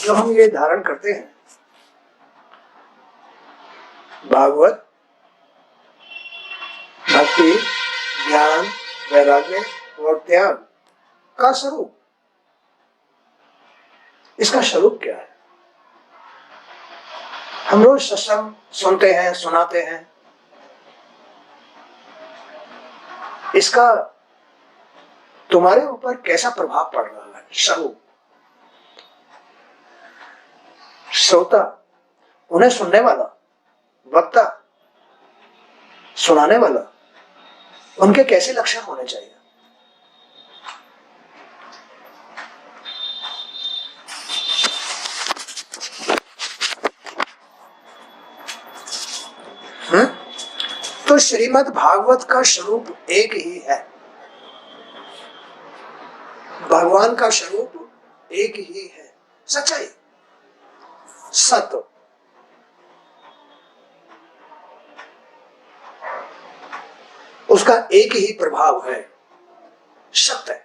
जो हम ये धारण करते हैं, भागवत भक्ति, ज्ञान, वैराग्य और त्याग का स्वरूप, इसका स्वरूप क्या है? हम रोज सत्संग सुनते हैं, सुनाते हैं, इसका तुम्हारे ऊपर कैसा प्रभाव पड़ रहा है? स्वरूप, श्रोता, उन्हें सुनने वाला, वक्ता, सुनाने वाला, उनके कैसे लक्षण होने चाहिए? तो श्रीमद् भागवत का स्वरूप एक ही है। भगवान का स्वरूप एक ही है, सच्चाई, सत्य। उसका एक ही प्रभाव है, सत्य।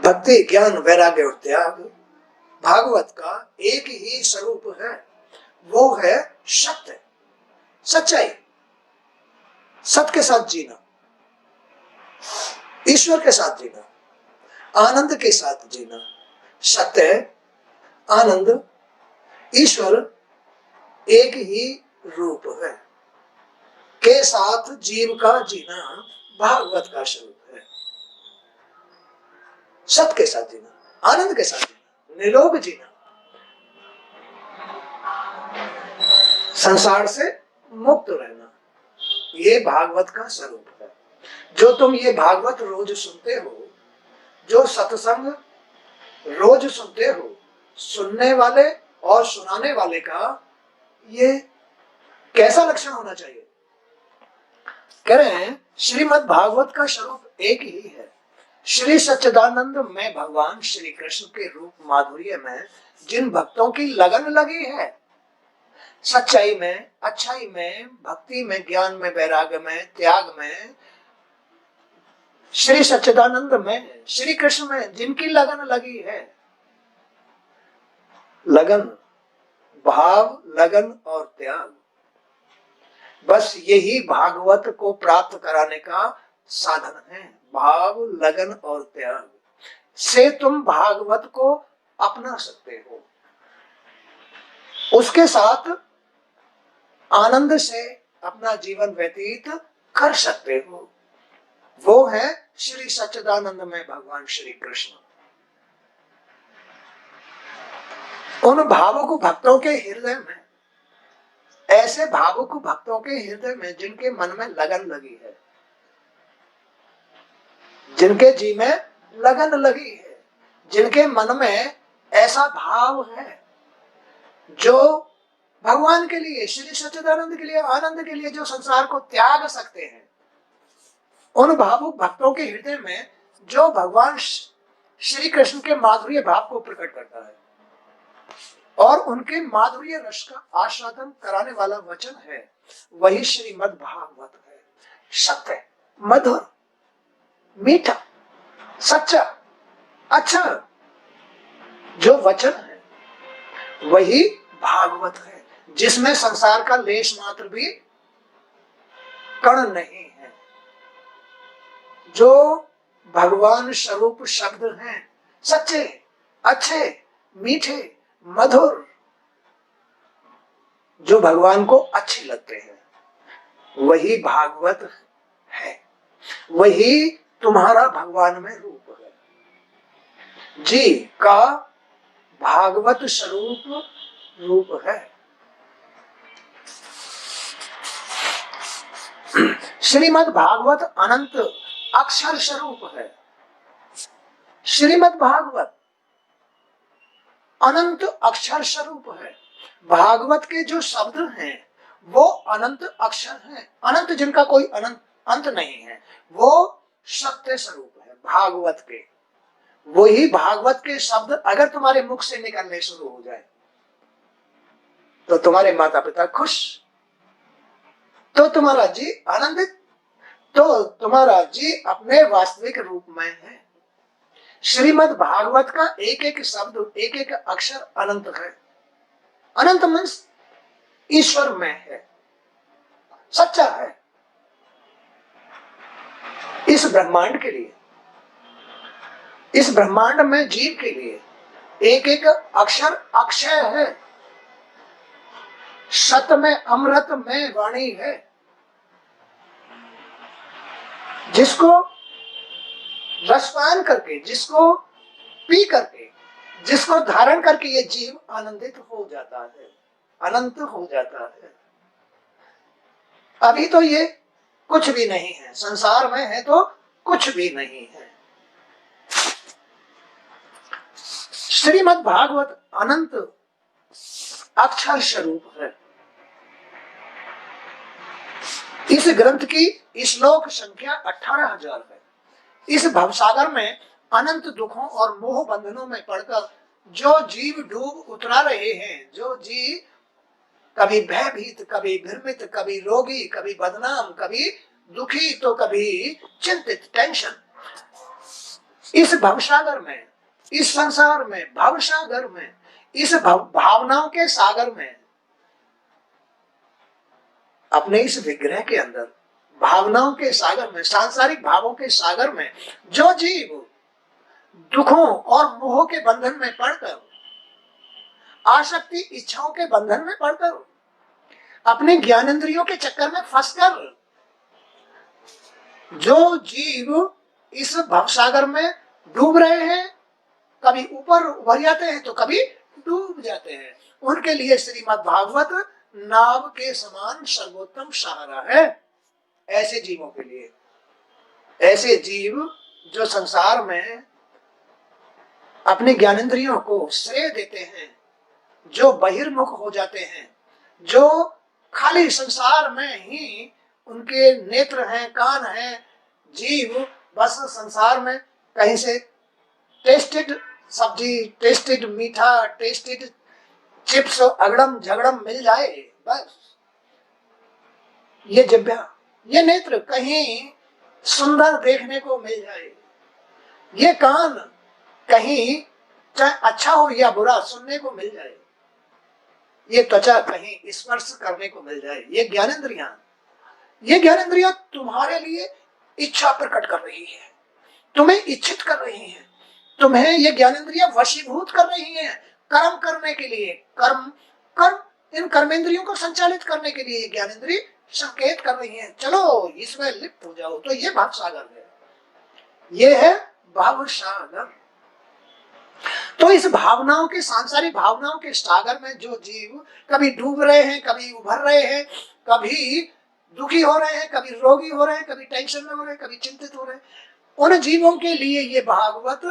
भक्ति, ज्ञान, वैराग्य और त्याग भागवत का एक ही स्वरूप है, वो है सत्य, सच्चाई, सत्य के साथ जीना, ईश्वर के साथ जीना, आनंद के साथ जीना। सत्य, आनंद, ईश्वर एक ही रूप है के साथ जीव का जीना भागवत का स्वरूप है। सत्य के साथ जीना, आनंद के साथ जीना, निरोग जीना, संसार से मुक्त रहना, ये भागवत का स्वरूप है। जो तुम ये भागवत रोज सुनते हो, जो सत्संग रोज सुनते हो, सुनने वाले और सुनाने वाले का ये कैसा लक्षण होना चाहिए? कह रहे हैं श्रीमद् भागवत का स्वरूप एक ही है। श्री सच्चिदानंद में भगवान श्री कृष्ण के रूप माधुर्य में जिन भक्तों की लगन लगी है, सच्चाई में, अच्छाई में, भक्ति में, ज्ञान में, वैराग्य में, त्याग में, श्री सच्चिदानंद में, श्री कृष्ण में जिनकी लगन लगी है, लगन, भाव, लगन और त्याग, बस यही भागवत को प्राप्त कराने का साधन है। भाव, लगन और त्याग से तुम भागवत को अपना सकते हो, उसके साथ आनंद से अपना जीवन व्यतीत कर सकते हो। वो है श्री सच्चिदानंद में भगवान श्री कृष्ण। उन भावुक भक्तों के हृदय में, ऐसे भावुक भक्तों के हृदय में जिनके मन में लगन लगी है, जिनके जी में लगन लगी है, जिनके मन में ऐसा भाव है जो भगवान के लिए, श्री सच्चिदानंद के लिए, आनंद के लिए, जो संसार को त्याग सकते हैं, उन भावुक भक्तों के हृदय में जो भगवान श्री कृष्ण के माधुर्य भाव को प्रकट करता है और उनके माधुर्य रस का आस्वादन कराने वाला वचन है, वही श्रीमद् भागवत है। सत्य, मधुर, मीठा, सच्चा, अच्छा जो वचन है, वही भागवत है, जिसमें संसार का लेश मात्र भी कण नहीं है। जो भगवान स्वरूप शब्द हैं, सच्चे, अच्छे, मीठे, मधुर, जो भगवान को अच्छे लगते हैं, वही भागवत है, वही तुम्हारा भगवान में रूप है। जी का भागवत स्वरूप रूप है। श्रीमद् भागवत अनंत अक्षर स्वरूप है। श्रीमद् भागवत अनंत अक्षर स्वरूप है। भागवत के जो शब्द हैं वो अनंत अक्षर हैं, अनंत जिनका कोई अनंत अंत नहीं है, वो सत्य स्वरूप है भागवत के। वही भागवत के शब्द अगर तुम्हारे मुख से निकलने शुरू हो जाए तो तुम्हारे माता पिता खुश, तो तुम्हारा जी आनंदित, तो तुम्हारा जी अपने वास्तविक रूप में है। श्रीमद् भागवत का एक एक शब्द, एक एक अक्षर अनंत है। अनंत मीन्स ईश्वर में है, सच्चा है। इस ब्रह्मांड के लिए, इस ब्रह्मांड में जीव के लिए एक एक अक्षर अक्षय है। सत में अमृत में वाणी है, जिसको रसपान करके, जिसको पी करके, जिसको धारण करके ये जीव आनंदित हो जाता है, अनंत हो जाता है। अभी तो ये कुछ भी नहीं है, संसार में है तो कुछ भी नहीं है। श्रीमद् भागवत अनंत अक्षर स्वरूप है। इस ग्रंथ की श्लोक संख्या 18,000 है। इस भवसागर में अनंत दुखों और मोह बंधनों में पड़कर जो जीव डूब उतरा रहे हैं, जो जीव कभी भयभीत, कभी भ्रमित, कभी रोगी, कभी बदनाम, कभी दुखी तो कभी चिंतित, टेंशन, इस भवसागर में, इस संसार में, भवसागर में, इस भावनाओं के सागर में, अपने इस विग्रह के अंदर, भावनाओं के सागर में, सांसारिक भावों के सागर में जो जीव दुखों और मोह के बंधन में पड़कर, आसक्ति इच्छाओं के बंधन में पड़कर, अपने ज्ञानेंद्रियों के चक्कर में फंसकर जो जीव इस भवसागर में डूब रहे हैं, कभी ऊपर उभर जाते हैं तो कभी डूब जाते हैं, उनके लिए श्रीमद् भागवत नाव के समान सर्वोत्तम सहारा है। ऐसे जीवों के लिए, ऐसे जीव जो संसार में अपने ज्ञानेंद्रियों को श्रेय देते हैं, जो बहिर्मुख हो जाते हैं, जो खाली संसार में ही उनके नेत्र हैं, कान हैं, जीव बस संसार में कहीं से टेस्टेड सब्जी, टेस्टेड मीठा, टेस्टेड चिप्स, अगड़म झगड़म मिल जाए बस। ये जिह्वा, ये नेत्र कहीं सुंदर देखने को मिल जाए, ये कान कहीं चाहे अच्छा हो या बुरा सुनने को मिल जाए, ये त्वचा कहीं स्पर्श करने को मिल जाए, ये ज्ञानेंद्रियां तुम्हारे लिए इच्छा प्रकट कर रही है, तुम्हें इच्छित कर रही हैं, तुम्हें ये ज्ञानेंद्रियां वशीभूत कर रही हैं कर्म करने के लिए। इन कर्मेंद्रियों को संचालित करने के लिए ज्ञानेंद्रिय संकेत कर रही हैं, चलो इसमें लिप्त हो जाओ। तो ये भावसागर है, ये है भावसागर। तो इस भावनाओं के, सांसारिक भावनाओं के सागर में जो जीव कभी डूब रहे हैं, कभी उभर रहे हैं, कभी दुखी हो रहे हैं, कभी रोगी हो रहे हैं, कभी टेंशन में हो रहे हैं, कभी चिंतित हो रहे हैं, उन जीवों के लिए ये भागवत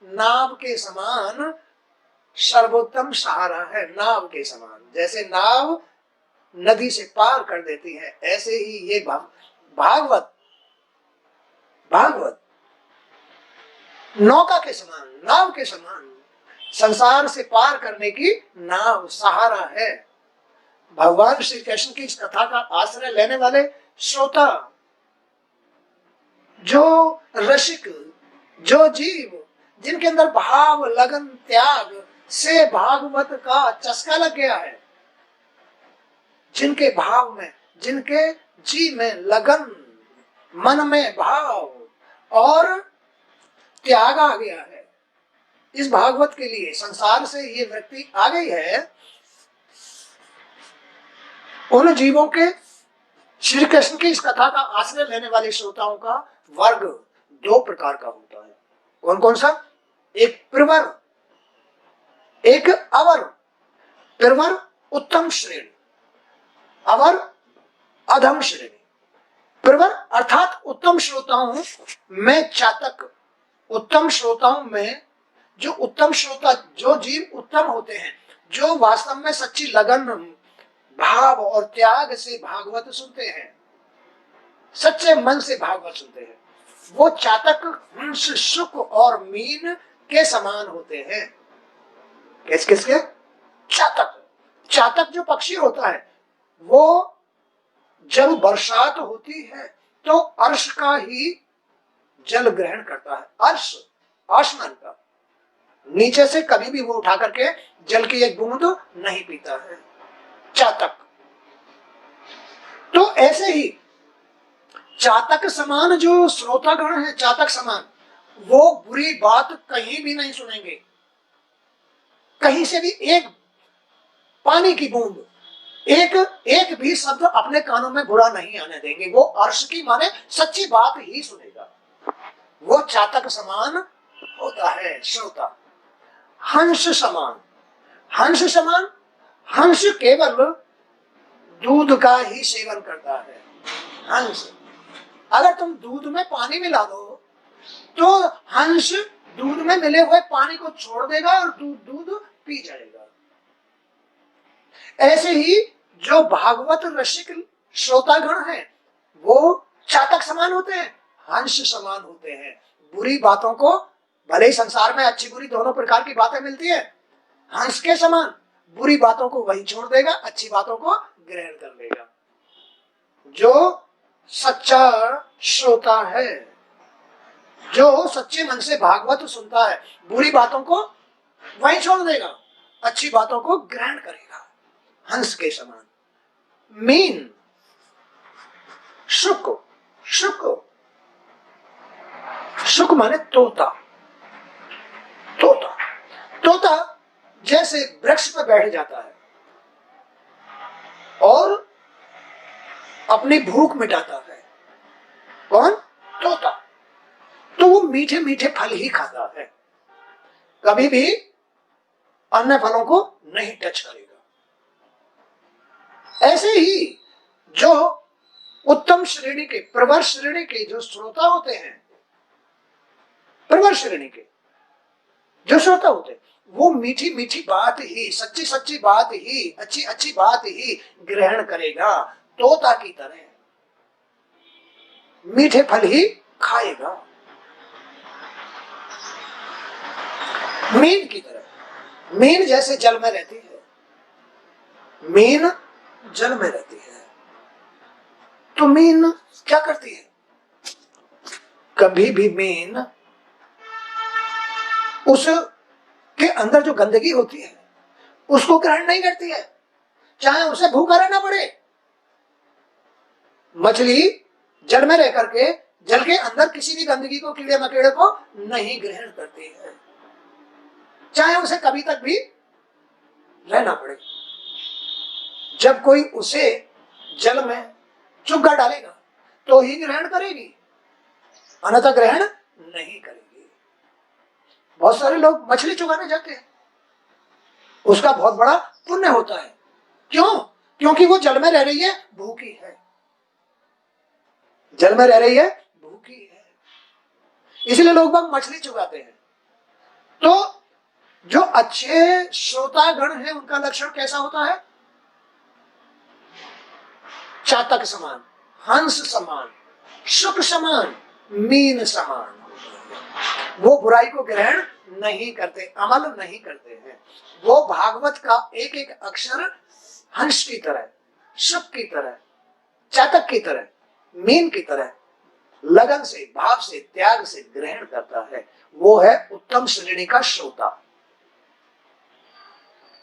नाव के समान सर्वोत्तम सहारा है। नाव के समान, जैसे नाव नदी से पार कर देती है, ऐसे ही ये भागवत नौका के समान, नाव के समान संसार से पार करने की नाव, सहारा है। भगवान श्री कृष्ण की इस कथा का आश्रय लेने वाले श्रोता, जो रसिक, जो जीव जिनके अंदर भाव, लगन, त्याग से भागवत का चस्का लग गया है, जिनके भाव में, जिनके जी में लगन, मन में भाव और त्याग आ गया है, इस भागवत के लिए संसार से ये व्यक्ति आ गई है, उन जीवों के श्री कृष्ण की इस कथा का आश्रय लेने वाले श्रोताओं का वर्ग दो प्रकार का होता है। कौन कौन सा? एक प्रवर, एक अवर। प्रवर उत्तम श्रेणी, अवर अधम श्रेणी। प्रवर अर्थात उत्तम श्रोताओं में चातक, उत्तम श्रोताओं में जो उत्तम श्रोता, जो जीव उत्तम होते हैं, जो वास्तव में सच्ची लगन, भाव और त्याग से भागवत सुनते हैं, सच्चे मन से भागवत सुनते हैं, वो चातक, हंस, शुक और मीन के समान होते हैं। किसके? चातक। चातक जो पक्षी होता है, वो जब बरसात होती है तो अर्श का ही जल ग्रहण करता है। अर्श आसमान का, नीचे से कभी भी वो उठा करके जल की एक बूंद नहीं पीता है, चातक। तो ऐसे ही चातक समान जो श्रोतागण है, चातक समान, वो बुरी बात कहीं भी नहीं सुनेंगे, कहीं से भी एक पानी की बूंद, एक भी शब्द अपने कानों में बुरा नहीं आने देंगे। वो अर्श की माने सच्ची बात ही सुनेगा। वो चातक समान होता है श्रोता। हंस समान, हंस समान, हंस केवल दूध का ही सेवन करता है। हंस, अगर तुम दूध में पानी मिला दो तो हंस दूध में मिले हुए पानी को छोड़ देगा और दूध पी जाएगा। ऐसे ही जो भागवत रसिक श्रोतागण हैं वो चातक समान होते हैं, हंस समान होते हैं। बुरी बातों को, भले ही संसार में अच्छी बुरी दोनों प्रकार की बातें मिलती है, हंस के समान बुरी बातों को वही छोड़ देगा, अच्छी बातों को ग्रहण कर लेगा। जो सच्चा श्रोता है, जो सच्चे मन से भागवत सुनता है, बुरी बातों को वही छोड़ देगा, अच्छी बातों को ग्रहण करेगा, हंस के समान। मीन, शुक, शुक, शुक माने तोता। तोता, तोता जैसे वृक्ष पर बैठ जाता है और अपनी भूख मिटाता है। कौन? तोता। तो वो मीठे मीठे फल ही खाता है, कभी भी अन्य फलों को नहीं टच करेगा। ऐसे ही जो उत्तम श्रेणी के, प्रवर श्रेणी के जो श्रोता होते हैं, प्रवर श्रेणी के जो श्रोता होते हैं, वो मीठी मीठी बात ही, सच्ची सच्ची बात ही, अच्छी अच्छी बात ही ग्रहण करेगा। तोता की तरह मीठे फल ही खाएगा। मीन की तरह, मीन जैसे जल में रहती है, मीन जल में रहती है, तो मीन क्या करती है? कभी भी मीन उसके अंदर जो गंदगी होती है उसको ग्रहण नहीं करती है, चाहे उसे भूखा रहना पड़े। मछली जल में रह करके जल के अंदर किसी भी गंदगी को, कीड़े मकोड़े को नहीं ग्रहण करती है, चाहे उसे कभी तक भी रहना पड़े। जब कोई उसे जल में चुग्गा डालेगा तो ही ग्रहण करेगी, अन्यथा ग्रहण नहीं करेगी। बहुत सारे लोग मछली चुगाने जाते हैं, उसका बहुत बड़ा पुण्य होता है। क्यों? क्योंकि वो जल में रह रही है, भूखी है, जल में रह रही है, भूखी है, इसलिए लोग बाग मछली चुगाते हैं। तो जो अच्छे श्रोतागण हैं उनका लक्षण कैसा होता है? चातक समान, हंस समान, शुक समान, मीन समान। वो बुराई को ग्रहण नहीं करते, अमल नहीं करते हैं। वो भागवत का एक एक अक्षर हंस की तरह, शुक की तरह, चातक की तरह, मीन की तरह लगन से, भाव से, त्याग से ग्रहण करता है। वो है उत्तम श्रेणी का श्रोता।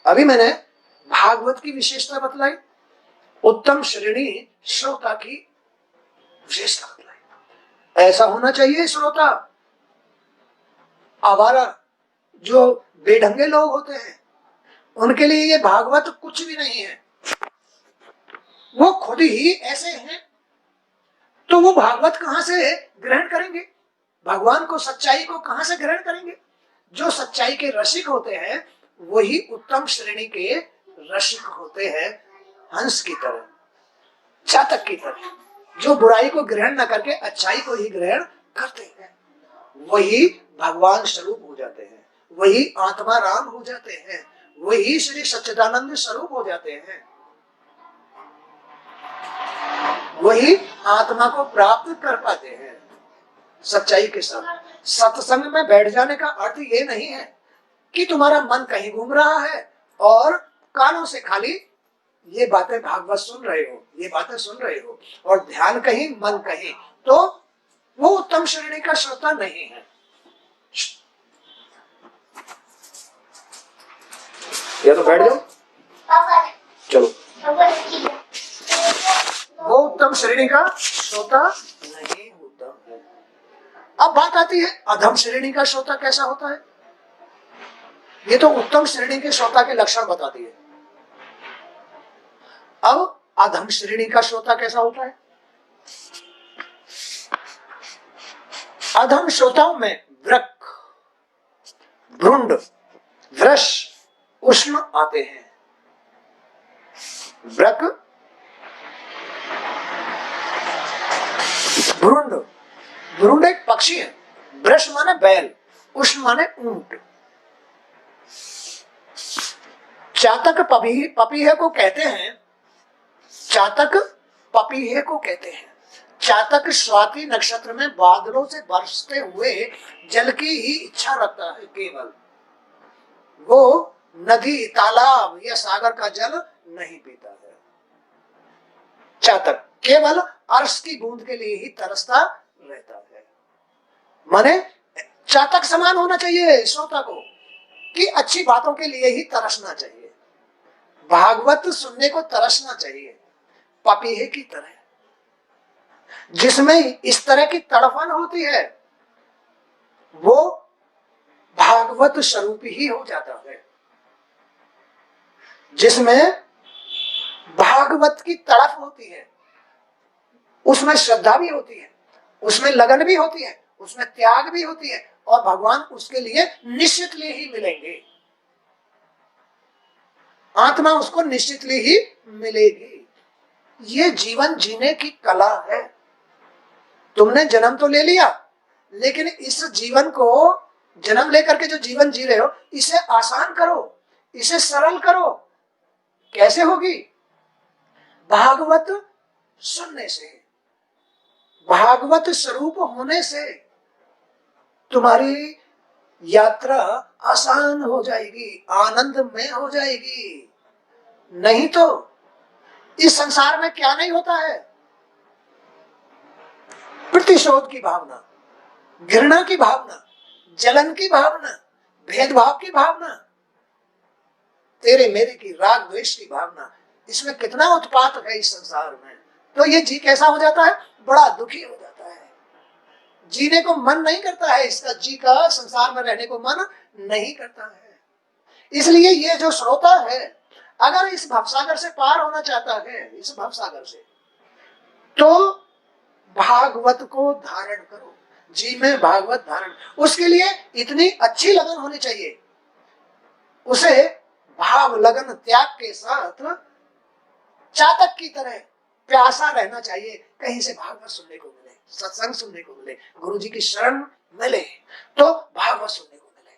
अभी मैंने भागवत की विशेषता बतलाई, उत्तम श्रेणी श्रोता की विशेषता बतलाई। ऐसा होना चाहिए श्रोता। आवारा जो बेढंगे लोग होते हैं उनके लिए ये भागवत कुछ भी नहीं है, वो खुद ही ऐसे हैं, तो वो भागवत कहां से ग्रहण करेंगे? भगवान को, सच्चाई को कहां से ग्रहण करेंगे? जो सच्चाई के रसिक होते हैं वही उत्तम श्रेणी के रसिक होते हैं, हंस की तरह, चातक की तरह, जो बुराई को ग्रहण न करके अच्छाई को ही ग्रहण करते हैं। वही भगवान स्वरूप हो जाते हैं, वही आत्मा राम हो जाते हैं, वही श्री सच्चिदानंद स्वरूप हो जाते हैं, वही आत्मा को प्राप्त कर पाते हैं सच्चाई के साथ। सत्संग में बैठ जाने का अर्थ ये नहीं है कि तुम्हारा मन कहीं घूम रहा है और कानों से खाली ये बातें भागवत सुन रहे हो, ये बातें सुन रहे हो, और ध्यान कहीं मन कहीं, तो वो उत्तम श्रेणी का श्रोता नहीं है। या तो बैठ जाओ, चलो। वो उत्तम श्रेणी का श्रोता नहीं होता है। अब बात आती है अधम श्रेणी का श्रोता कैसा होता है। ये तो उत्तम श्रेणी के श्रोता के लक्षण बता दिए। अब अधम श्रेणी का श्रोता कैसा होता है। अधम श्रोताओं में वृक्क, भ्रुंड, वृष, उष्ण आते हैं। वृक्क, भ्रुंड, भ्रुंड एक पक्षी है, वृष माने बैल, उष्ण माने ऊंट। चातक पपीहे को कहते हैं, चातक पपीहे को कहते हैं। चातक स्वाति नक्षत्र में बादलों से बरसते हुए जल की ही इच्छा रखता है केवल। वो नदी, तालाब या सागर का जल नहीं पीता है। चातक केवल अर्श की बूंद के लिए ही तरसता रहता है। माने चातक समान होना चाहिए श्रोता को कि अच्छी बातों के लिए ही तरसना चाहिए, भागवत सुनने को तरसना चाहिए, पपीहे की तरह। जिसमें इस तरह की तड़फन होती है वो भागवत स्वरूप ही हो जाता है। जिसमें भागवत की तड़फ होती है उसमें श्रद्धा भी होती है, उसमें लगन भी होती है, उसमें त्याग भी होती है, और भगवान उसके लिए निश्चितली ही मिलेंगे। आत्मा उसको निश्चितली ही मिलेगी। ये जीवन जीने की कला है। तुमने जन्म तो ले लिया, लेकिन इस जीवन को, जन्म लेकर के जो जीवन जी रहे हो, इसे आसान करो, इसे सरल करो। कैसे होगी? भागवत सुनने से, भागवत स्वरूप होने से तुम्हारी यात्रा आसान हो जाएगी, आनंदमय हो जाएगी। नहीं तो इस संसार में क्या नहीं होता है? प्रतिशोध की भावना, घृणा की भावना, जलन की भावना, भेदभाव की भावना, तेरे मेरे की, राग द्वेष की भावना। इसमें कितना उत्पात है इस संसार में। तो ये जी कैसा हो जाता है? बड़ा दुखी हो जाता है। जीने को मन नहीं करता है, इसका जी का संसार में रहने को मन नहीं करता है। इसलिए ये जो श्रोता है, अगर इस भवसागर से पार होना चाहता है, इस भवसागर से, तो भागवत को धारण करो, जी में भागवत धारण। उसके लिए इतनी अच्छी लगन होनी चाहिए, उसे भाव लगन त्याग के साथ चातक की तरह प्यासा रहना चाहिए। कहीं से भागवत सुनने को मिले, सत्संग सुनने को मिले, गुरु जी की शरण मिले, तो भागवत सुनने को मिले,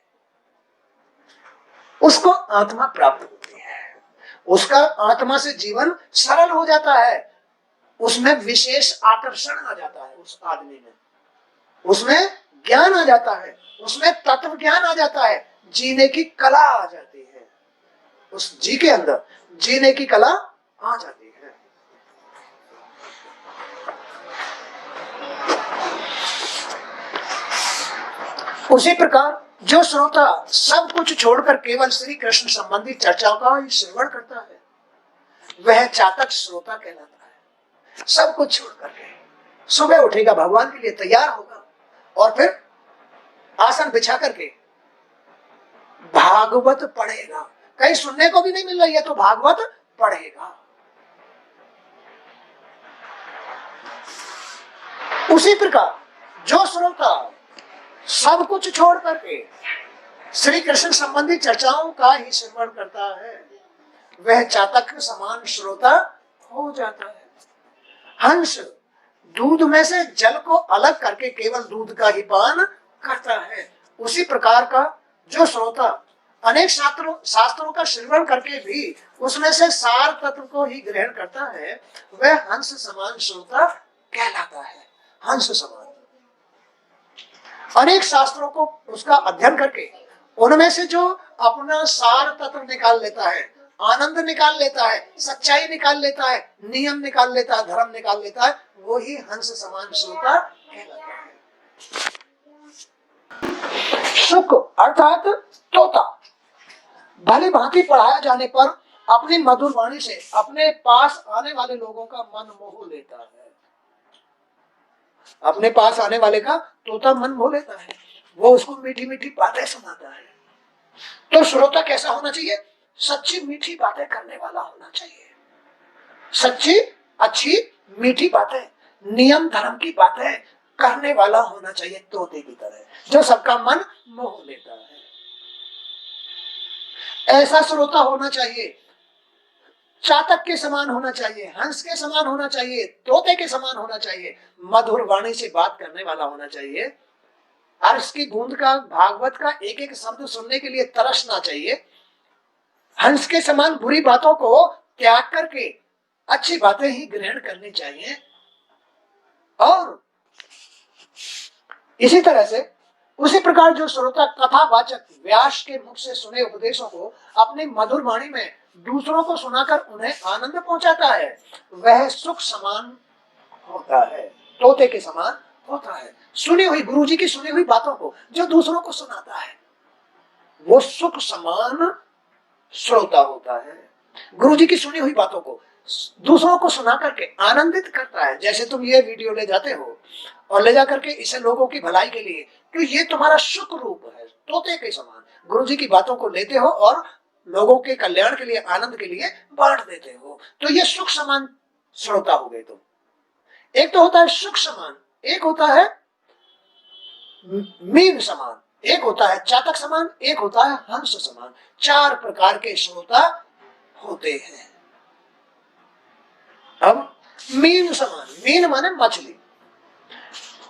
उसको आत्मा प्राप्त होती है। उसका आत्मा से जीवन सरल हो जाता है, उसमें विशेष आकर्षण आ जाता है, उस आदमी में, उसमें ज्ञान आ जाता है, उसमें तत्व ज्ञान आ जाता है, जीने की कला आ जाती है। उस जी के अंदर जीने की कला आ जाती है। उसी प्रकार जो श्रोता सब कुछ छोड़कर केवल श्री कृष्ण संबंधी चर्चाओं का ही श्रवण करता है, वह चातक श्रोता कहलाता है। सब कुछ छोड़ करके सुबह उठेगा, भगवान के लिए तैयार होगा, और फिर आसन बिछा करके भागवत पढ़ेगा। कहीं सुनने को भी नहीं मिल रही है तो भागवत पढ़ेगा। उसी प्रकार जो श्रोता सब कुछ छोड़ करके श्री कृष्ण संबंधी चर्चाओं का ही श्रवण करता है, वह चातक समान श्रोता हो जाता है। हंस दूध में से जल को अलग करके केवल दूध का ही पान करता है, उसी प्रकार का जो श्रोता अनेक शास्त्रों का श्रवण करके भी उसमें से सार तत्व को ही ग्रहण करता है, वह हंस समान श्रोता कहलाता है। हंस समान अनेक शास्त्रों को उसका अध्ययन करके उनमें से जो अपना सार तत्व निकाल लेता है, आनंद निकाल लेता है, सच्चाई निकाल लेता है, नियम निकाल लेता है, धर्म निकाल लेता है, वो ही हंस समान श्रोता कहलाता है। शुक अर्थात तोता, भली भांति पढ़ाया जाने पर अपनी मधुर वाणी से अपने पास आने वाले लोगों का मन मोह लेता है। अपने पास आने वाले का तोता मन मोह लेता है, वो उसको मीठी मीठी बातें सुनाता है। तो श्रोता कैसा होना चाहिए? सच्ची मीठी बातें करने वाला होना चाहिए। सच्ची अच्छी मीठी बातें, नियम धर्म की बातें करने वाला होना चाहिए, तोते की तरह, जो सबका मन मोह लेता है। ऐसा श्रोता होना चाहिए, चातक के समान होना चाहिए, हंस के समान होना चाहिए, तोते के समान होना चाहिए, मधुर वाणी से बात करने वाला होना चाहिए। अर्श की बूंद का, भागवत का एक एक शब्द सुनने के लिए तरसना चाहिए। हंस के समान बुरी बातों को त्याग करके अच्छी बातें ही ग्रहण करनी चाहिए। और इसी तरह से उसी प्रकार जो श्रोता कथावाचक व्यास के मुख से सुने उपदेशों को अपनी मधुर वाणी में दूसरों को सुनाकर उन्हें आनंद पहुंचाता है, वह सुख समान होता है, तोते के समान होता है। सुनी हुई गुरु जी की सुनी हुई बातों को जो दूसरों को सुनाता है, वो सुख समान श्रोता होता है। गुरु जी की सुनी हुई बातों को दूसरों को सुना करके आनंदित करता है। जैसे तुम ये वीडियो ले जाते हो और ले जाकर के इसे लोगों की भलाई के लिए, तो ये तुम्हारा सुख रूप है, तोते के समान गुरु जी की बातों को लेते हो और लोगों के कल्याण के लिए, आनंद के लिए बांट देते हो, तो ये सुख समान श्रोता हो गए तुम। एक तो होता है सुख समान, एक होता है मीन समान, एक होता है चातक समान, एक होता है हंस समान। 4 प्रकार के श्रोता होते हैं। अब मीन समान, मीन माने मछली,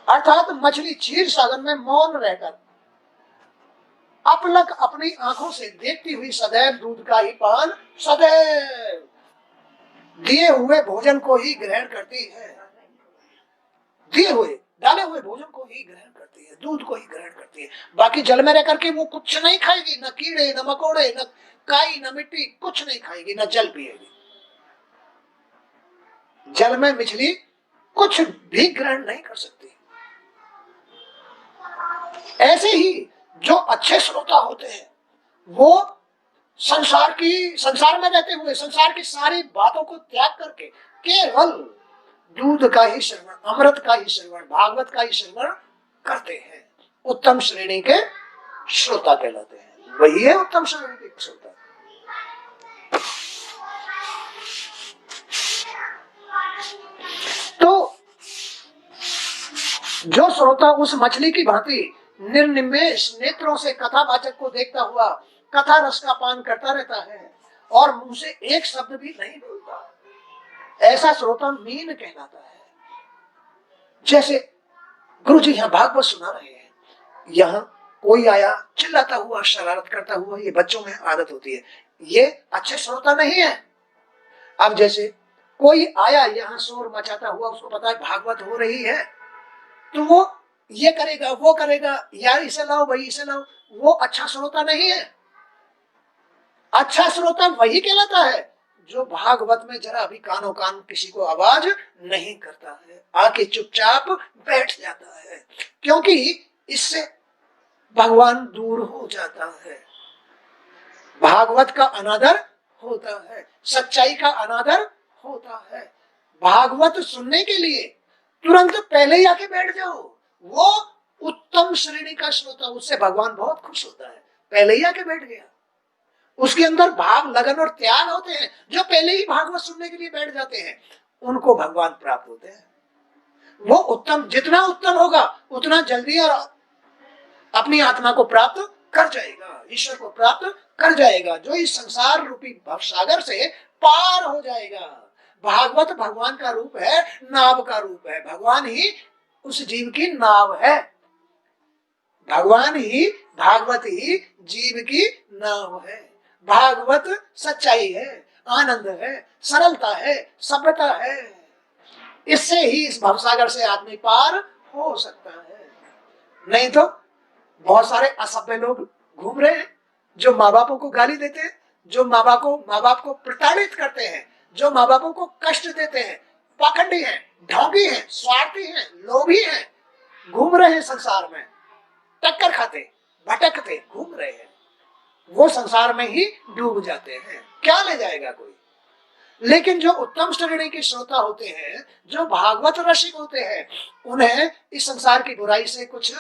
अर्थात मछली क्षीर सागर में मौन रहकर अपलक अपनी आंखों से देखती हुई सदैव दूध का ही पान, सदैव दिए हुए भोजन को ही ग्रहण करती है, दिए हुए डाले हुए भोजन को ही ग्रहण करती है, दूध को ही ग्रहण करती है। बाकी जल में रह करके वो कुछ नहीं खाएगी, न कीड़े न मकोड़े न काई न मिट्टी, कुछ नहीं खाएगी, न जल पिएगी। जल में मछली कुछ भी ग्रहण नहीं कर सकती। ऐसे ही जो अच्छे श्रोता होते हैं वो संसार में रहते हुए संसार की सारी बातों को त्याग करके केवल दूध का ही श्रवण, अमृत का ही श्रवण, भागवत का ही श्रवण करते हैं, उत्तम श्रेणी के श्रोता कहलाते हैं। वही है उत्तम श्रेणी के श्रोता। तो जो श्रोता उस मछली की भांति निर्निमेष नेत्रों से कथावाचक को देखता हुआ कथा रस का पान करता रहता है और मुंह से एक शब्द भी नहीं बोलता, ऐसा श्रोता मीन कहलाता है। जैसे गुरु जी यहाँ भागवत सुना रहे हैं, यहाँ कोई आया चिल्लाता हुआ, शरारत करता हुआ, ये बच्चों में आदत होती है, ये अच्छे श्रोता नहीं है। अब जैसे कोई आया यहाँ शोर मचाता हुआ, उसको पता है भागवत हो रही है, तो वो ये करेगा वो करेगा, यार इसे लाओ भाई इसे लाओ, वो अच्छा श्रोता नहीं है। अच्छा श्रोता वही कहलाता है जो भागवत में जरा भी कानो कान किसी को आवाज नहीं करता है, आके चुपचाप बैठ जाता है, क्योंकि इससे भगवान दूर हो जाता है। भागवत का अनादर होता है, सच्चाई का अनादर होता है। भागवत सुनने के लिए तुरंत पहले ही आके बैठ जाओ, वो उत्तम श्रेणी का श्रोता, उससे भगवान बहुत खुश होता है। पहले ही आके बैठ गया, उसके अंदर भाव लगन और त्याग होते हैं। जो पहले ही भागवत सुनने के लिए बैठ जाते हैं उनको भगवान प्राप्त होते हैं। वो उत्तम, जितना उत्तम होगा उतना जल्दी और अपनी आत्मा को प्राप्त कर जाएगा, ईश्वर को प्राप्त कर जाएगा, जो इस संसार रूपी भवसागर से पार हो जाएगा। भागवत भगवान का रूप है, नाव का रूप है, भगवान ही उस जीव की नाव है, भगवान ही, भागवत ही जीव की नाव है। भागवत सच्चाई है, आनंद है, सरलता है, सभ्यता है, इससे ही इस भवसागर से आदमी पार हो सकता है। नहीं तो बहुत सारे असभ्य लोग घूम रहे हैं जो माँ बापों को गाली देते हैं, जो माँ बाप को प्रताड़ित करते हैं, जो माँ बापों को कष्ट देते हैं, पाखंडी हैं, ढोंगी हैं, स्वार्थी हैं, लोभी हैं, घूम रहे हैं संसार में, टक्कर खाते, भटकते घूम रहे हैं। वो संसार में ही डूब जाते हैं, क्या ले जाएगा कोई। लेकिन जो उत्तम श्रेणी के श्रोता होते हैं, जो भागवत रसिक होते हैं, उन्हें इस संसार की बुराई से, कुछ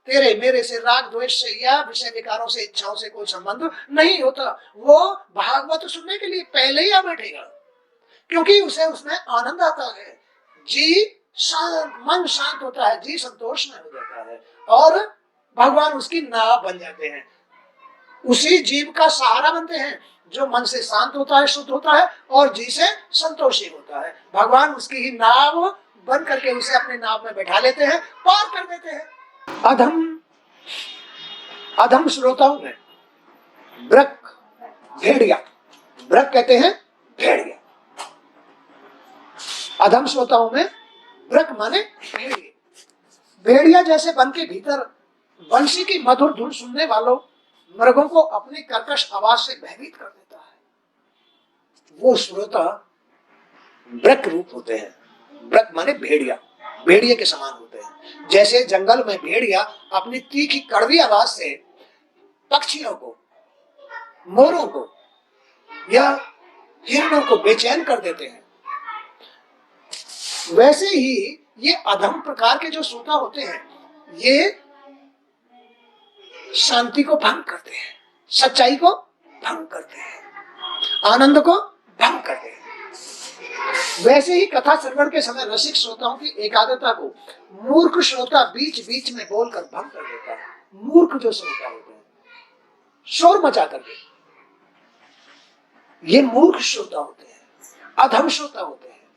तेरे मेरे से, राग द्वेष से या विषय विकारों से, इच्छाओं से कोई संबंध नहीं होता। वो भागवत सुनने के लिए पहले ही आ बैठेगा, क्योंकि उसे उसमें आनंद आता है, जी शांत, मन शांत होता है, जी संतोष में हो जाता है, और भगवान उसकी नाव बन जाते हैं, उसी जीव का सहारा बनते हैं जो मन से शांत होता है, शुद्ध होता है और जी से संतोषी होता है। भगवान उसकी ही नाव बन करके उसे अपने नाव में बैठा लेते हैं, पार कर देते हैं। अधम अधम श्रोताओं में ब्रक, भेड़िया, ब्रक कहते हैं भेड़िया, अधम श्रोताओं में ब्रक माने भेड़िया। भेड़िया जैसे वन के भीतर बंसी की मधुर धुन सुनने वालों मृगों को अपनी कर्कश आवाज से भयभीत कर देता है, वो श्रोता ब्रक रूप होते हैं। ब्रक माने भेड़िया, भेड़िए के समान होते हैं। जैसे जंगल में भेड़िया अपनी तीखी कड़वी आवाज से पक्षियों को, मोरों को या हिरणों को बेचैन कर देते हैं, वैसे ही ये अधम प्रकार के जो श्रोता होते हैं, ये शांति को भंग करते हैं, सच्चाई को भंग करते हैं, आनंद को भंग करते हैं। वैसे ही कथा श्रवण के समय रसिक श्रोताओं की एकाग्रता को मूर्ख श्रोता बीच बीच में बोलकर भंग कर देता है। मूर्ख जो श्रोता होते हैं, शोर मचा करके, ये मूर्ख श्रोता होते हैं, अधम श्रोता होते हैं,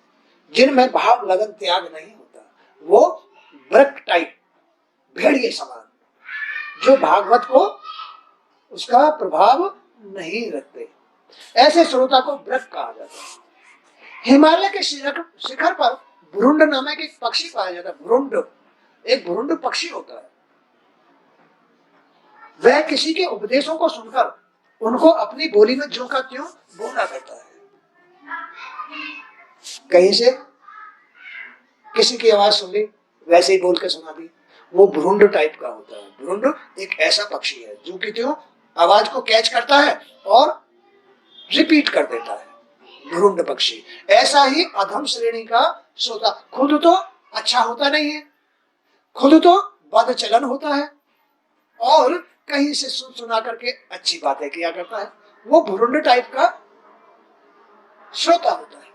जिनमें भाव लगन त्याग नहीं होता। वो ब्रक टाइप, भेड़िए समान, जो भागवत को उसका प्रभाव नहीं रखते, ऐसे श्रोता को ब्रक कहा जाता है। हिमालय के शिखर पर भ्रुंड नामक एक पक्षी पाया जाता है। भ्रुंड, एक भ्रुंड पक्षी होता है। वह किसी के उपदेशों को सुनकर उनको अपनी बोली में ज्यों का त्यों बोला करता है। कहीं से किसी की आवाज सुन ली, वैसे ही बोल के सुना दी, वो भ्रुंड टाइप का होता है। भ्रुंड एक ऐसा पक्षी है जो कि त्यों आवाज को कैच करता है और रिपीट कर देता है, भ्रुंड पक्षी। ऐसा ही अधम श्रेणी का श्रोता खुद तो अच्छा होता नहीं है, खुद तो बद चलन होता है और कहीं से सुन सुना करके अच्छी बातें किया करता है, वो भ्रुंड टाइप का श्रोता होता है।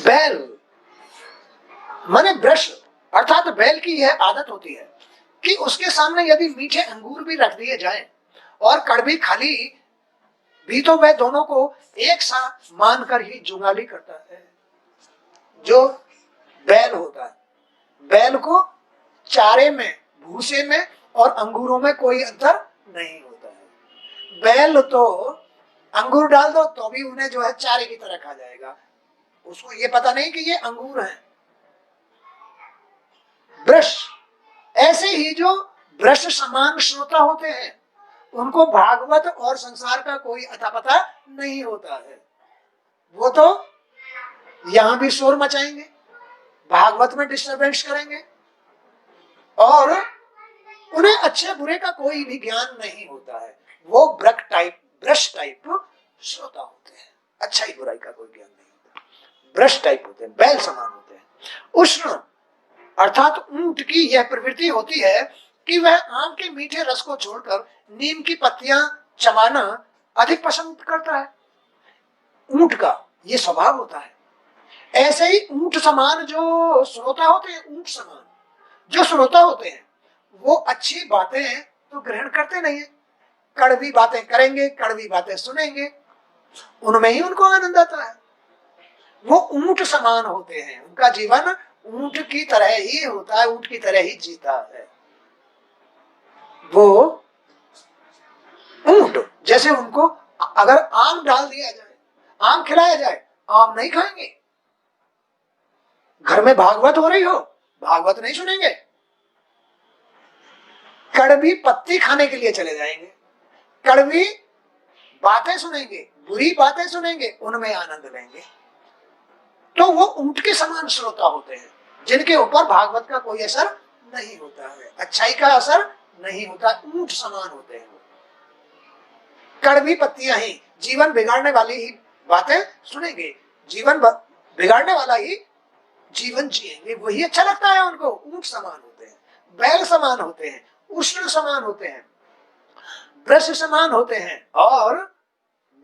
बैल माने ब्रश, अर्थात बैल की यह आदत होती है कि उसके सामने यदि मीठे अंगूर भी रख दिए जाएं और कड़वी खाली भी, तो वह दोनों को एक साथ मानकर ही जुगाली करता है। जो बैल होता है, बैल को चारे में, भूसे में और अंगूरों में कोई अंतर नहीं होता है। बैल तो अंगूर डाल दो तो भी उन्हें जो है चारे की तरह खा जाएगा, उसको ये पता नहीं कि ये अंगूर है। ब्रश, ऐसे ही जो ब्रश समान श्रोता होते हैं, उनको भागवत और संसार का कोई अता पता नहीं होता है। वो तो यहां भी शोर मचाएंगे, भागवत में डिस्टर्बेंस करेंगे और उन्हें अच्छे बुरे का कोई भी ज्ञान नहीं होता है। वो ब्रक टाइप, ब्रश टाइप श्रोता होते हैं, अच्छाई बुराई का कोई ज्ञान नहीं होता, ब्रश टाइप होते हैं, बैल समान होते हैं। उष्ण अर्थात ऊंट की यह प्रवृत्ति होती है कि वह आम के मीठे रस को छोड़कर नीम की पत्तियां चबाना अधिक पसंद करता है। ऊंट का ये स्वभाव होता है। ऐसे ही ऊंट समान जो श्रोता होते हैं, ऊंट समान जो श्रोता होते हैं, वो अच्छी बातें तो ग्रहण करते नहीं है, कड़वी बातें करेंगे, कड़वी बातें सुनेंगे, उनमें ही उनको आनंद आता है। वो ऊंट समान होते हैं, उनका जीवन ऊंट की तरह ही होता है, ऊंट की तरह ही जीता है। वो ऊंट जैसे उनको अगर आम डाल दिया जाए, आम खिलाया जाए, आम नहीं खाएंगे। घर में भागवत हो रही हो, भागवत नहीं सुनेंगे, कड़वी पत्ती खाने के लिए चले जाएंगे, कड़वी बातें सुनेंगे, बुरी बातें सुनेंगे, उनमें आनंद लेंगे। तो वो ऊंट के समान श्रोता होते हैं, जिनके ऊपर भागवत का कोई असर नहीं होता है, अच्छाई का असर नहीं होता, ऊंट समान होते हैं। कड़वी पत्तियां ही जीवन बिगाड़ने वाली ही बातें सुनेंगे, जीवन बिगाड़ने वाला ही जीवन जिएंगे। वही अच्छा लगता है उनको। ऊंट समान होते हैं, बैल समान होते हैं, उष्ण समान होते हैं, वृष समान होते हैं और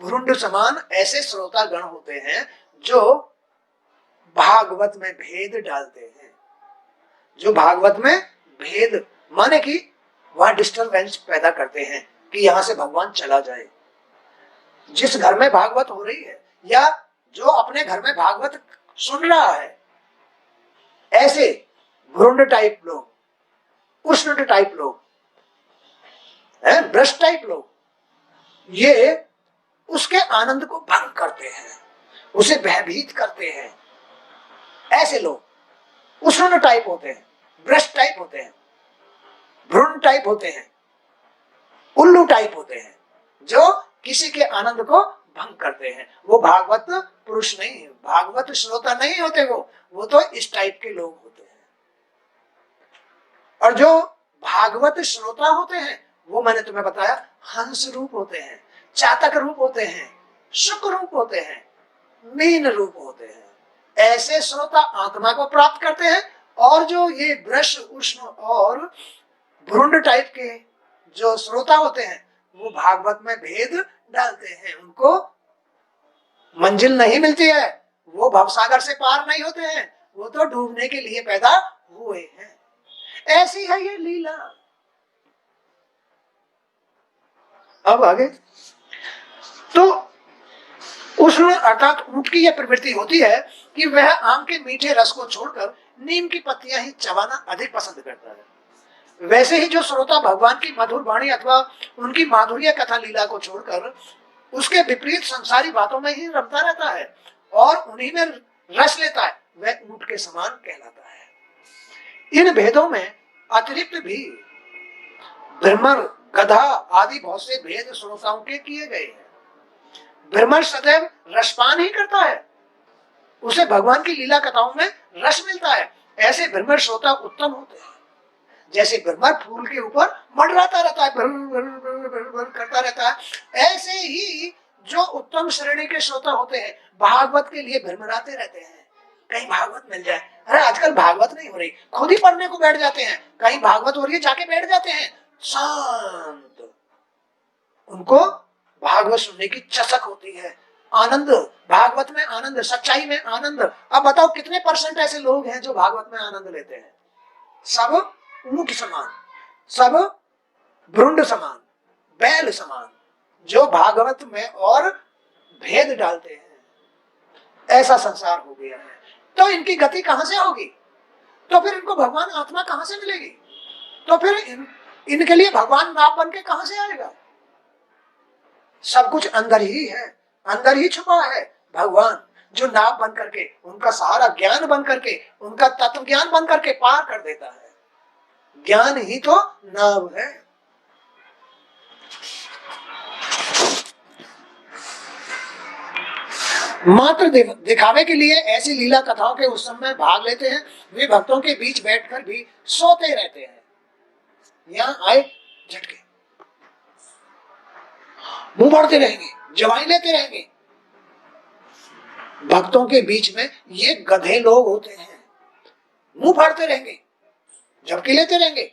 भ्रुंड समान ऐसे श्रोता गण होते हैं जो भागवत में भेद डालते हैं, जो भागवत में भेद माने कि वहां डिस्टरबेंस पैदा करते हैं कि यहां से भगवान चला जाए। जिस घर में भागवत हो रही है या जो अपने घर में भागवत सुन रहा है, ऐसे भ्रुंड टाइप लोग, उष्ण टाइप लोग, भ्रष्ट टाइप लोग, ये उसके आनंद को भंग करते हैं, उसे भयभीत करते हैं। ऐसे लोग उष्ण टाइप होते हैं, भ्रष्ट टाइप होते हैं, भ्रूण टाइप होते हैं, उल्लू टाइप होते हैं, जो किसी के आनंद को भंग करते हैं। वो भागवत पुरुष नहीं, भागवत श्रोता नहीं होते। वो तो इस टाइप के लोग होते हैं। और जो भागवत श्रोता होते हैं वो मैंने तुम्हें बताया हंस रूप होते हैं, चातक रूप होते हैं, शुक रूप होते हैं, मीन रूप होते हैं। ऐसे श्रोता आत्मा को प्राप्त करते हैं। और जो ये वृष, उष्ण और भ्रूण टाइप के जो श्रोता होते हैं वो भागवत में भेद डालते हैं, उनको मंजिल नहीं मिलती है, वो भवसागर से पार नहीं होते हैं, वो तो डूबने के लिए पैदा हुए हैं। ऐसी है ये लीला। अब आगे तो उष्ण अर्थात ऊंट की यह प्रवृत्ति होती है कि वह आम के मीठे रस को छोड़कर नीम की पत्तियां ही चबाना अधिक पसंद करता है। वैसे ही जो श्रोता भगवान की मधुर वाणी अथवा उनकी माधुर्य कथा लीला को छोड़कर उसके विपरीत संसारी बातों में ही रमता रहता है और उन्हीं में रस लेता है, वह ऊंट के समान कहलाता है। इन भेदों में अतिरिक्त भी भ्रमर, गधा आदि बहुत से भेद श्रोताओं के किए गए हैं। भ्रमर सदैव रसपान ही करता है, उसे भगवान की लीला कथाओं में रस मिलता है। ऐसे भ्रमर श्रोता उत्तम होते हैं। जैसे भ्रमर फूल के ऊपर मंडराता रहता है, भर भर भर भर भर करता रहता है, ऐसे ही जो उत्तम श्रेणी के श्रोता होते हैं भागवत के लिए भ्रमराते रहते हैं। कहीं भागवत मिल जाए, अरे आजकल भागवत नहीं हो रही, खुद ही पढ़ने को बैठ जाते हैं। कहीं भागवत हो रही है, जाके बैठ जाते हैं शांत। उनको भागवत सुनने की चसक होती है, आनंद, भागवत में आनंद, सच्चाई में आनंद। अब बताओ कितने % ऐसे लोग हैं जो भागवत में आनंद लेते हैं? सब ऊंट समान, सब भ्रूण समान, बैल समान, जो भागवत में और भेद डालते हैं। ऐसा संसार हो गया है। तो इनकी गति कहां से होगी? तो फिर इनको भगवान आत्मा कहां से मिलेगी? तो फिर इनके लिए भगवान नाव बन के कहां से आएगा? सब कुछ अंदर ही है, अंदर ही छुपा है भगवान, जो नाव बन करके, उनका सहारा ज्ञान बन करके, उनका तत्व ज्ञान बन करके पार कर देता है। ज्ञान ही तो नाव है। मात्र दिखावे के लिए ऐसी लीला कथाओं के उत्सव में भाग लेते हैं। वे भक्तों के बीच बैठकर भी सोते रहते हैं। यहाँ आए झटके, मुंह बढ़ते रहेंगे, जवाई लेते रहेंगे। भक्तों के बीच में ये गधे लोग होते हैं, मुंह फाड़ते रहेंगे, झपकी लेते रहेंगे।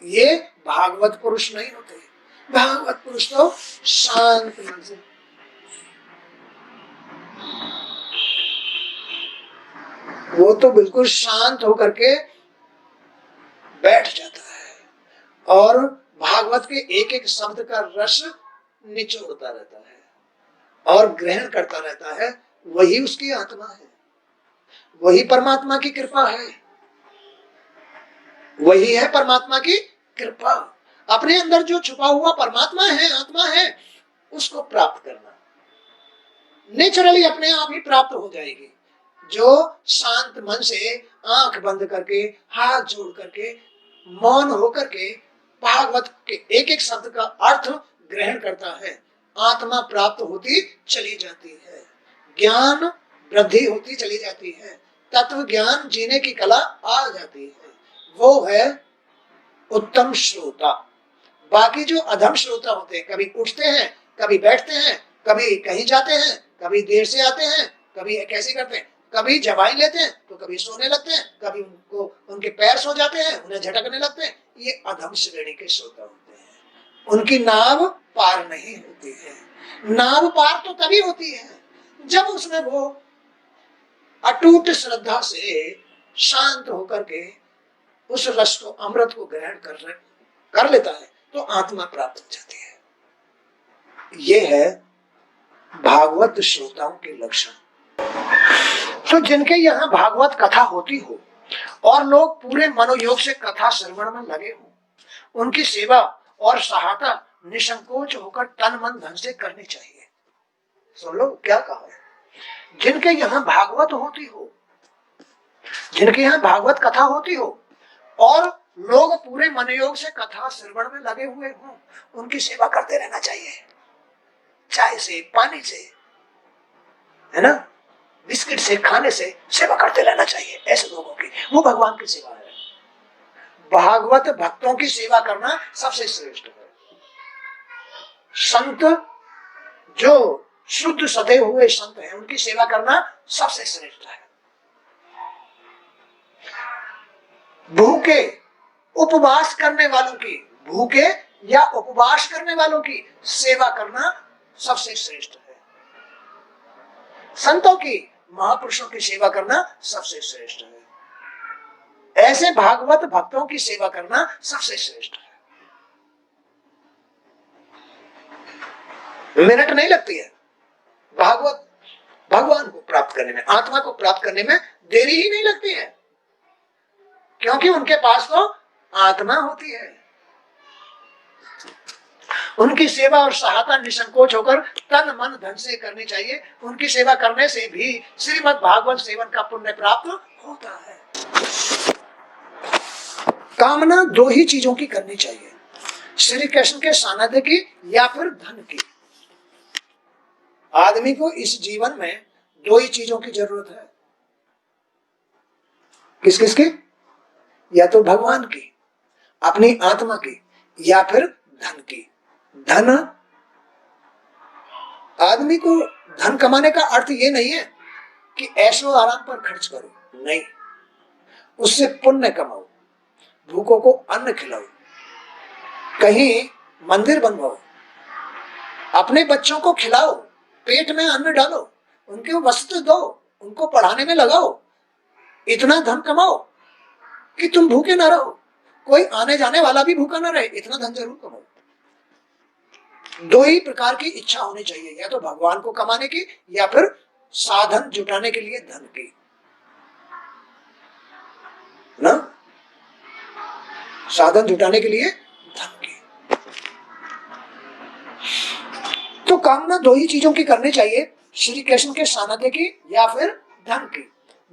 ये भागवत पुरुष नहीं होते। भागवत पुरुष तो शांत मन से, वो तो बिल्कुल शांत होकर के बैठ जाता है और भागवत के एक एक शब्द का रस निचोड़ता रहता है और ग्रहण करता रहता है। वही उसकी आत्मा है, वही परमात्मा की कृपा है, वही है परमात्मा की कृपा। अपने अंदर जो छुपा हुआ परमात्मा है, आत्मा है, उसको प्राप्त करना नेचुरली अपने आप ही प्राप्त हो जाएगी। जो शांत मन से आंख बंद करके, हाथ जोड़ करके, मौन होकर के भागवत के एक एक शब्द का अर्थ ग्रहण करता है, आत्मा प्राप्त होती चली जाती है, ज्ञान वृद्धि होती चली जाती है, तत्व ज्ञान जीने की कला आ जाती है। वो है उत्तम श्रोता। बाकी जो अधम श्रोता होते हैं, कभी उठते हैं कभी बैठते हैं, कभी कहीं जाते हैं, कभी देर से आते हैं, कभी कैसे करते हैं, कभी जवाई लेते हैं तो कभी सोने लगते हैं, कभी उनको उनके पैर सो जाते हैं, उन्हें झटकने लगते हैं। ये अधम श्रेणी के श्रोता होते हैं, उनकी नाव पार नहीं होती है। नाव पार तो तभी होती है जब उसमें वो अटूट श्रद्धा से शांत होकर के उस रस को, अमृत को ग्रहण कर लेता है, तो आत्मा प्राप्त हो जाती है। ये है भागवत श्रोताओं के लक्षण। तो जिनके यहाँ भागवत कथा होती हो और लोग पूरे मनोयोग से कथा श्रवण में लगे हो, उनकी सेवा और सहायता निसंकोच होकर तन मन धन से करनी चाहिए। सुन लो क्या कहा है, जिनके यहाँ भागवत होती हो, जिनके यहाँ भागवत कथा होती हो और लोग पूरे मनोयोग से कथा श्रवण में लगे हुए हों, उनकी सेवा करते रहना चाहिए। चाय से, पानी से, है ना, बिस्किट से, खाने से सेवा करते रहना चाहिए ऐसे लोगों की। वो भगवान की सेवा है। भागवत भक्तों की सेवा करना सबसे श्रेष्ठ है। संत जो शुद्ध सदे हुए संत हैं, उनकी सेवा करना सबसे श्रेष्ठ है। भूखे उपवास करने वालों की, भूखे या उपवास करने वालों की सेवा करना सबसे श्रेष्ठ है। संतों की, महापुरुषों की सेवा करना सबसे श्रेष्ठ है। ऐसे भागवत भक्तों की सेवा करना सबसे श्रेष्ठ है। मिनट नहीं लगती है भागवत भगवान को प्राप्त करने में, आत्मा को प्राप्त करने में देरी ही नहीं लगती है, क्योंकि उनके पास तो आत्मा होती है। उनकी सेवा और सहायता निसंकोच होकर तन मन धन से करनी चाहिए। उनकी सेवा करने से भी श्रीमद् भागवत सेवन का पुण्य प्राप्त होता है। कामना दो ही चीजों की करनी चाहिए, श्री कृष्ण के सानिध्य की या फिर धन की। आदमी को इस जीवन में दो ही चीजों की जरूरत है। किस किस की? या तो भगवान की, अपनी आत्मा की, या फिर धन की। धन, आदमी को धन कमाने का अर्थ ये नहीं है कि ऐशो आराम पर खर्च करो, नहीं, उससे पुण्य कमाओ, भूखों को अन्न खिलाओ, कहीं मंदिर बनवाओ, अपने बच्चों को खिलाओ, पेट में अन्न डालो, उनके वस्त्र दो, उनको पढ़ाने में लगाओ। इतना धन कमाओ कि तुम भूखे ना रहो, कोई आने जाने वाला भी भूखा ना रहे, इतना धन जरूर कमाओ। दो ही प्रकार की इच्छा होनी चाहिए, या तो भगवान को कमाने की या फिर साधन जुटाने के लिए धन की, ना, साधन जुटाने के लिए धन की। तो कामना दो ही चीजों की करनी चाहिए, श्री कृष्ण के सानिध्य की या फिर धन की।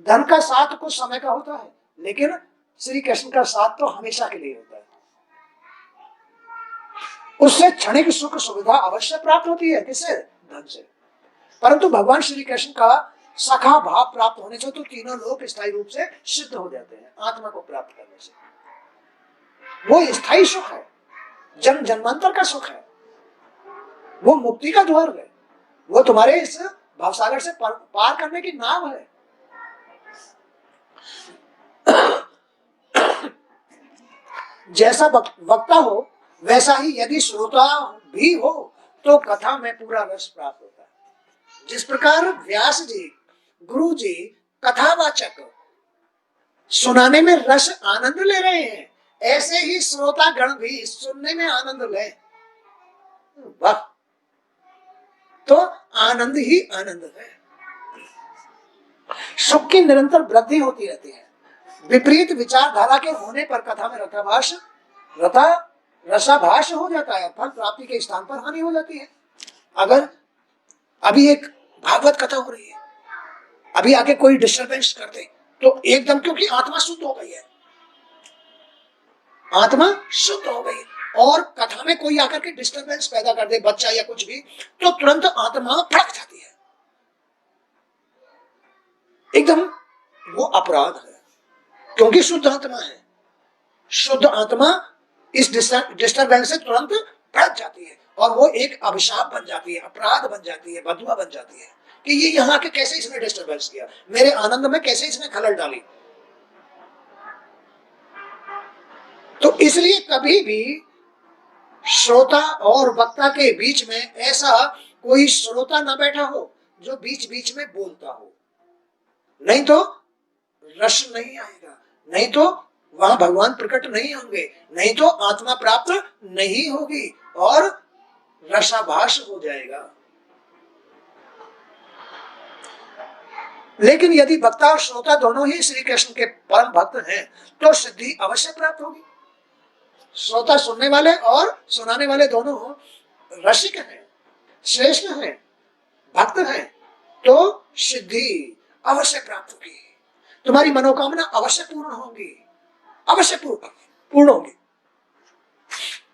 धन का साथ कुछ समय का होता है, लेकिन श्री कृष्ण का साथ तो हमेशा के लिए होता है। उससे क्षणिक सुख सुविधा अवश्य प्राप्त होती है, किससे? धन से। परंतु भगवान श्री कृष्ण का सखा भाव प्राप्त होने से तो तीनों लोग स्थायी रूप से सिद्ध हो जाते हैं आत्मा को प्राप्त करने से। वो स्थायी सुख है, जन्म जन्मांतर का सुख है, वो मुक्ति का द्वार है, वो तुम्हारे इस भवसागर से पार करने की नाव है। जैसा वक्ता हो वैसा ही यदि श्रोता भी हो तो कथा में पूरा रस प्राप्त होता है। जिस प्रकार व्यास जी, गुरु जी कथावाचक सुनाने में रस आनंद ले रहे हैं, ऐसे ही श्रोता गण भी सुनने में आनंद ले। वाह, तो आनंद ही आनंद है। सुख की निरंतर वृद्धि होती रहती है। विपरीत विचारधारा के होने पर कथा में रसाभास हो जाता है, फल प्राप्ति के स्थान पर हानि हो जाती है। अगर अभी एक भागवत कथा हो रही है, अभी आके कोई डिस्टर्बेंस कर दे तो एकदम, क्योंकि आत्मा शुद्ध हो गई है, आत्मा शुद्ध हो गई, और कथा में कोई आकर के डिस्टर्बेंस पैदा कर दे, बच्चा या कुछ भी, तो तुरंत आत्मा भड़क जाती है, एकदम वो अपराध है, क्योंकि शुद्ध आत्मा है। शुद्ध आत्मा इस डिस्टर्बेंस से तुरंत भड़क जाती है और वो एक अभिशाप बन जाती है, अपराध बन जाती है, बदुआ बन जाती है कि ये यहाँ के कैसे इसने डिस्टर्बेंस किया, मेरे आनंद में कैसे इसने खलल डाली। तो इसलिए कभी भी श्रोता और वक्ता के बीच में ऐसा कोई श्रोता ना बैठा हो जो बीच बीच में बोलता हो, नहीं तो रस नहीं आएगा, नहीं तो वहां भगवान प्रकट नहीं होंगे, नहीं तो आत्मा प्राप्त नहीं होगी और रसाभास हो जाएगा। लेकिन यदि वक्ता और श्रोता दोनों ही श्री कृष्ण के परम भक्त हैं तो सिद्धि अवश्य प्राप्त होगी। श्रोता सुनने वाले और सुनाने वाले दोनों रसिक हैं, श्रेष्ठ हैं, भक्त हैं, तो सिद्धि अवश्य प्राप्त होगी, तुम्हारी मनोकामना अवश्य पूर्ण होगी, अवश्य पूर्ण होगी।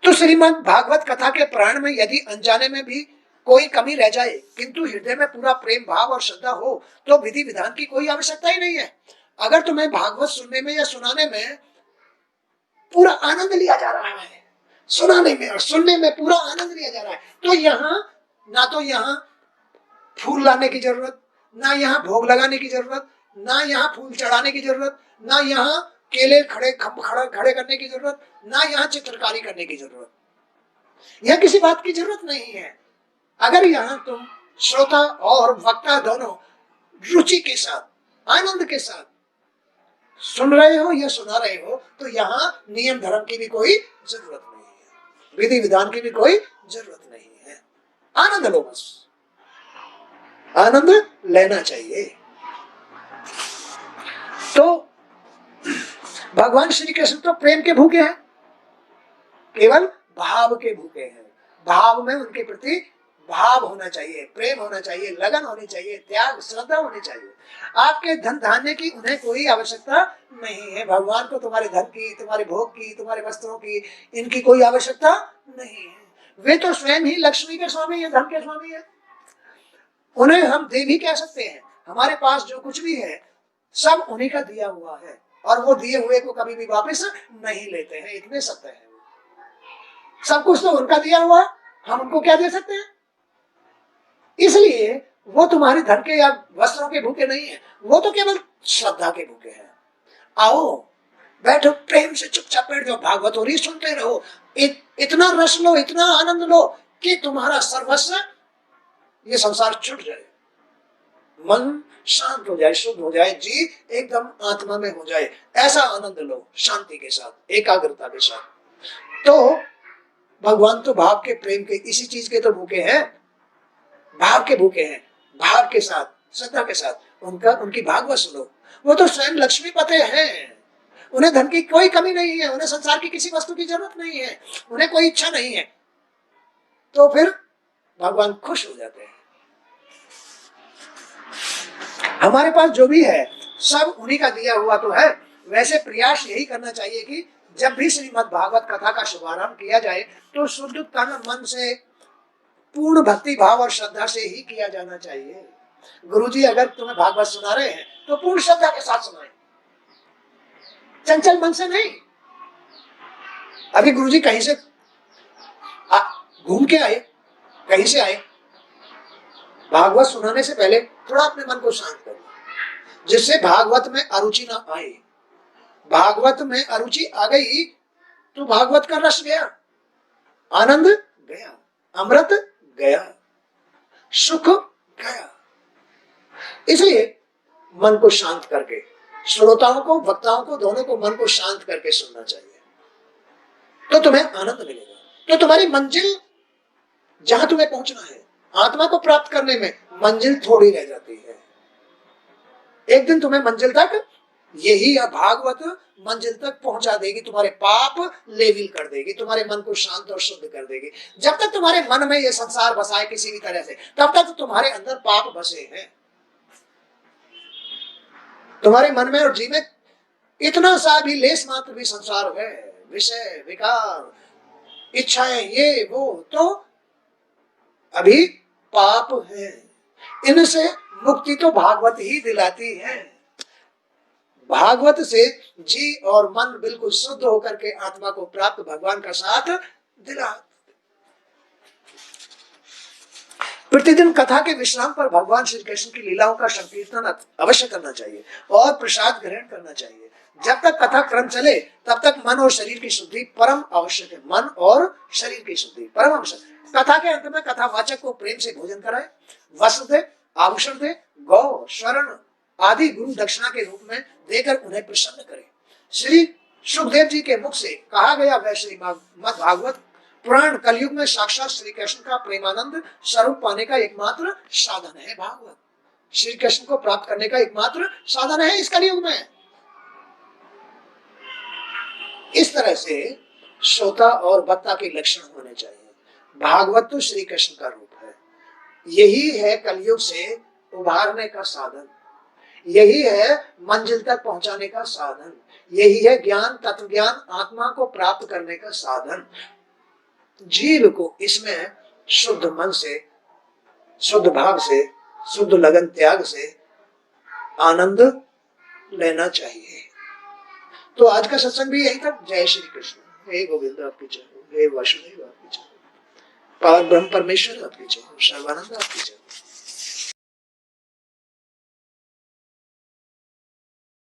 तो श्रीमद् भागवत कथा के प्राण में यदि अनजाने में भी कोई कमी रह जाए किंतु हृदय में पूरा प्रेम भाव और श्रद्धा हो तो विधि विधान की कोई आवश्यकता ही नहीं है। अगर तुम्हें भागवत सुनने में या सुनाने में पूरा आनंद लिया जा रहा है, सुनाने में और सुनने में पूरा आनंद लिया जा रहा है, तो यहाँ फूल लाने की जरूरत, ना यहाँ भोग लगाने की जरूरत, ना यहाँ फूल चढ़ाने की जरूरत, ना यहाँ केले खड़े करने की जरूरत, ना यहाँ चित्रकारी करने की जरूरत, यह किसी बात की जरूरत नहीं है। अगर यहाँ तुम श्रोता और वक्ता दोनों रुचि के साथ आनंद के साथ सुन रहे हो या सुना रहे हो तो यहाँ नियम धर्म की भी कोई जरूरत नहीं है, विधि विधान की भी कोई जरूरत नहीं है। आनंद लो, बस आनंद लेना चाहिए। तो भगवान श्री कृष्ण तो प्रेम के भूखे हैं, केवल भाव के भूखे हैं। भाव में उनके प्रति भाव होना चाहिए, प्रेम होना चाहिए, लगन होनी चाहिए, त्याग श्रद्धा होनी चाहिए। आपके धन धान्य की उन्हें कोई आवश्यकता नहीं है। भगवान को तुम्हारे धन की, तुम्हारे भोग की, तुम्हारे वस्त्रों की, इनकी कोई आवश्यकता नहीं है। वे तो स्वयं ही लक्ष्मी के स्वामी है, धन के स्वामी है। उन्हें हम दे भी कह सकते हैं। हमारे पास जो कुछ भी है सब उन्हीं का दिया हुआ है और वो दिए हुए को कभी भी वापस नहीं लेते हैं, इतने सत्य है। सब कुछ तो उनका दिया हुआ है, हम उनको क्या दे सकते हैं? इसलिए वो तुम्हारे धन के या वस्त्रों के भूखे नहीं है, वो तो केवल श्रद्धा के भूखे हैं। आओ बैठो, प्रेम से चुपचाप बैठ जाओ, भागवत और सुनते रहो, इतना रस लो, इतना आनंद लो कि तुम्हारा सर्वस्व ये संसार छूट जाए, मन शांत हो जाए, शुद्ध हो जाए, जी एकदम आत्मा में हो जाए। ऐसा आनंद लो शांति के साथ, एकाग्रता के साथ। तो भगवान तो भाव के, प्रेम के, इसी चीज के तो भूखे हैं, भाव के भूखे हैं। भाव के साथ, श्रद्धा के साथ उनकी भागवत सुनो। वो तो स्वयं लक्ष्मी पते हैं, उन्हें धन की कोई कमी नहीं है, उन्हें संसार की किसी वस्तु की जरूरत नहीं है, उन्हें कोई इच्छा नहीं है। तो फिर भगवान खुश हो जाते हैं। हमारे पास जो भी है सब उन्हीं का दिया हुआ तो है। वैसे प्रयास यही करना चाहिए कि जब भी श्रीमद् भागवत कथा का शुभारंभ किया जाए तो शुद्ध तन मन से, पूर्ण भक्ति भाव और श्रद्धा से ही किया जाना चाहिए। गुरुजी अगर तुम्हें भागवत सुना रहे हैं तो पूर्ण श्रद्धा के साथ सुनाएं, चंचल मन से नहीं। अभी गुरुजी कहीं से घूम के आए, कहीं से आए, भागवत सुनाने से पहले थोड़ा अपने मन को शांत करो, जिससे भागवत में अरुचि ना आए। भागवत में अरुचि आ गई तो भागवत का रस गया, आनंद गया, अमृत गया, सुख गया। इसलिए मन को शांत करके, श्रोताओं को, वक्ताओं को, दोनों को मन को शांत करके सुनना चाहिए, तो तुम्हें आनंद मिलेगा। तो तुम्हारी मंजिल, जहां तुम्हें पहुंचना है, आत्मा को प्राप्त करने में मंजिल थोड़ी रह जाती है। एक दिन तुम्हें मंजिल तक, यही भागवत मंजिल तक पहुंचा देगी, तुम्हारे पाप लेविल कर देगी, तुम्हारे मन को शांत और शुद्ध कर देगी। जब तक तुम्हारे मन में ये संसार बसा है किसी भी तरह से, तब तक तुम्हारे अंदर पाप बसे हैं। तुम्हारे मन में और जी में इतना सा भी लेस मात्र भी संसार है, विषय, विकार, इच्छाएं, ये वो, तो अभी पाप है। इनसे मुक्ति तो भागवत ही दिलाती है। भागवत से जी और मन बिल्कुल शुद्ध होकर के आत्मा को प्राप्त भगवान का साथ दिला। प्रतिदिन कथा के विश्राम पर भगवान श्री कृष्ण की लीलाओं का संकीर्तन अवश्य करना चाहिए और प्रसाद ग्रहण करना चाहिए। जब तक कथा क्रम चले तब तक मन और शरीर की शुद्धि परम आवश्यक है। मन और शरीर की शुद्धि परम आवश्यक। कथा के अंत में कथावाचक को प्रेम से भोजन कराए, वस्त्र दे, आभूषण दे, गौ स्वर्ण आदि गुरु दक्षिणा के रूप में देकर उन्हें प्रसन्न करे। श्री सुखदेव जी के मुख से कहा गया वह श्रीमद् भागवत पुराण कलयुग में साक्षात श्री कृष्ण का प्रेमानंद स्वरूप पाने का एकमात्र साधन है। भागवत श्री कृष्ण को प्राप्त करने का एकमात्र साधन है इस कलयुग में। इस तरह से श्रोता और वक्ता के लक्षण होने चाहिए। भागवत तो श्री कृष्ण का रूप है। यही है कलयुग से उभारने का साधन, यही है मंजिल तक पहुंचाने का साधन, यही है ज्ञान तत्व ज्ञान आत्मा को प्राप्त करने का साधन। जीव को इसमें शुद्ध मन से, शुद्ध भाव से, शुद्ध लगन त्याग से आनंद लेना चाहिए। तो आज का सत्संग भी यही तक। जय श्री कृष्ण। हे गोविंद आपकी जय हो, हे वासुदेव आपकी जय हो, पावन ब्रह्म परमेश्वर आपकी जय हो, सर्वानंद आपकी जय हो।